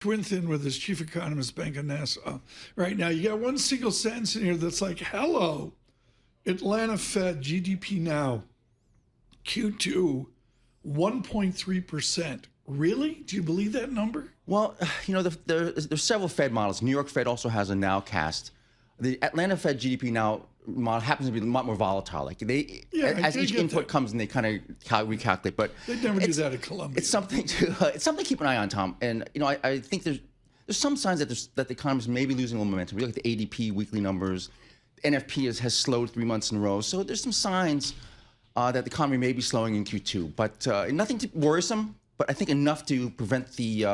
Twin with his chief economist, Bank of Nassau. Right now, you got one single sentence in here that's like, hello, Atlanta Fed GDP now, Q2, 1.3%. Really? Do you believe that number? Well, there's several Fed models. New York Fed also has a nowcast. The Atlanta Fed GDP now model happens to be a lot more volatile. Like as each input comes in, they kind of recalculate. But they never do that at Columbia. It's something to keep an eye on, Tom. And I think there's some signs that the economy is maybe losing a little momentum. We look at the ADP weekly numbers. NFP has slowed 3 months in a row. So there's some signs that the economy may be slowing in Q2, but nothing too worrisome. But I think enough to prevent the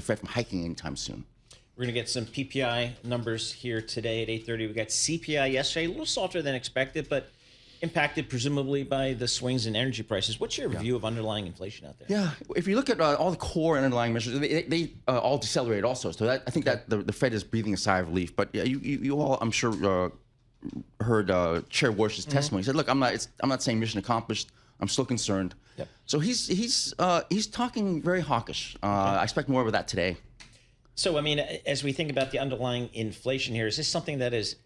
Fed from hiking anytime soon. We're going to get some PPI numbers here today at 8:30. We got CPI yesterday, a little softer than expected, but impacted presumably by the swings in energy prices. What's your view of underlying inflation out there? Yeah, if you look at all the core and underlying measures, they all decelerated also. So I think that the Fed is breathing a sigh of relief. But you all, I'm sure, heard Chair Warsh's testimony. He said, "Look, I'm not saying mission accomplished. I'm still concerned." Yep. So he's talking very hawkish. I expect more of that today. So, I mean, as we think about the underlying inflation here, is this something that is,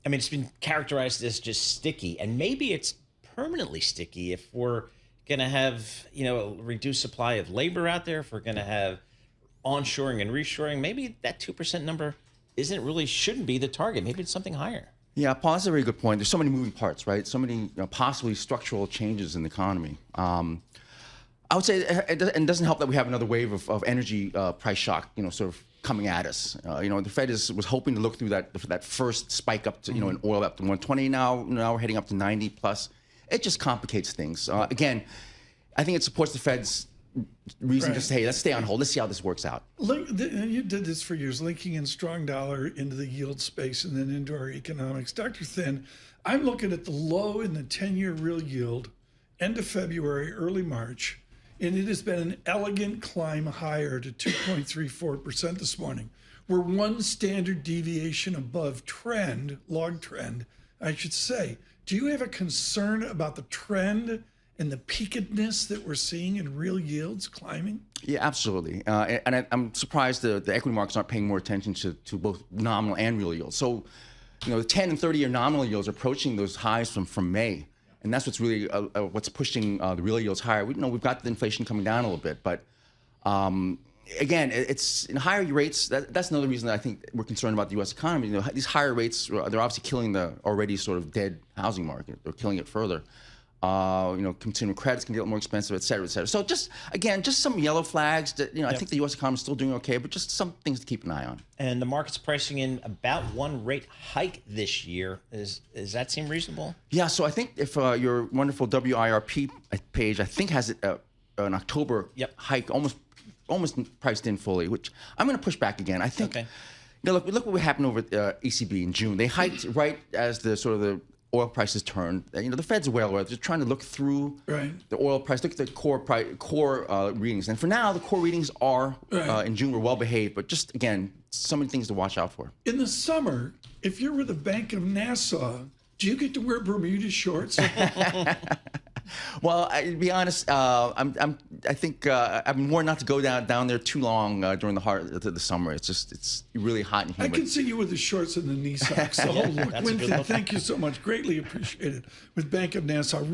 I mean, it's been characterized as just sticky, and maybe it's permanently sticky if we're going to have, a reduced supply of labor out there, if we're going to have onshoring and reshoring, maybe that 2% number shouldn't be the target. Maybe it's something higher. Yeah, Paul, that's a very good point. There's so many moving parts, right? So many possibly structural changes in the economy. I would say it doesn't help that we have another wave of energy price shock, sort of coming at us. The Fed was hoping to look through that first spike up to, in oil up to 120 now. Now we're heading up to 90 plus. It just complicates things. Again, I think it supports the Fed's reason to say, hey, let's stay on hold. Let's see how this works out. You did this for years, linking in strong dollar into the yield space and then into our economics. Dr. Thin, I'm looking at the low in the 10-year real yield, end of February, early March, and it has been an elegant climb higher to 2.34% this morning. We're one standard deviation above trend, log trend, I should say. Do you have a concern about the trend and the peakedness that we're seeing in real yields climbing? Yeah, absolutely. And I'm surprised the equity markets aren't paying more attention to both nominal and real yields. So, the 10 and 30-year nominal yields are approaching those highs from May. And that's what's really what's pushing the real yields higher. We've got the inflation coming down a little bit, but again, it's in higher rates. That's another reason that I think we're concerned about the U.S. economy. These higher rates, they're obviously killing the already sort of dead housing market. They're killing it further. Consumer credits can get more expensive, et cetera, et cetera. So just some yellow flags that, I think the U.S. economy is still doing okay, but just some things to keep an eye on. And the market's pricing in about one rate hike this year. Does that seem reasonable? Yeah, so I think if your wonderful WIRP page, I think has it an October hike almost priced in fully, which I'm going to push back again. I think, look what happened over at ECB in June. They hiked right as the oil prices turned. The Fed's aware of it. They're trying to look through the oil price, look at the core readings. And for now, the core readings are in June were well behaved, but just again, so many things to watch out for. In the summer, if you're with the Bank of Nassau, do you get to wear Bermuda shorts? Well, to be honest, I think I'm more not to go down there too long during the summer. It's really hot and humid. I can see you with the shorts and the knee socks. So, Winfrey, thank you so much. Greatly appreciated. With Bank of Nassau.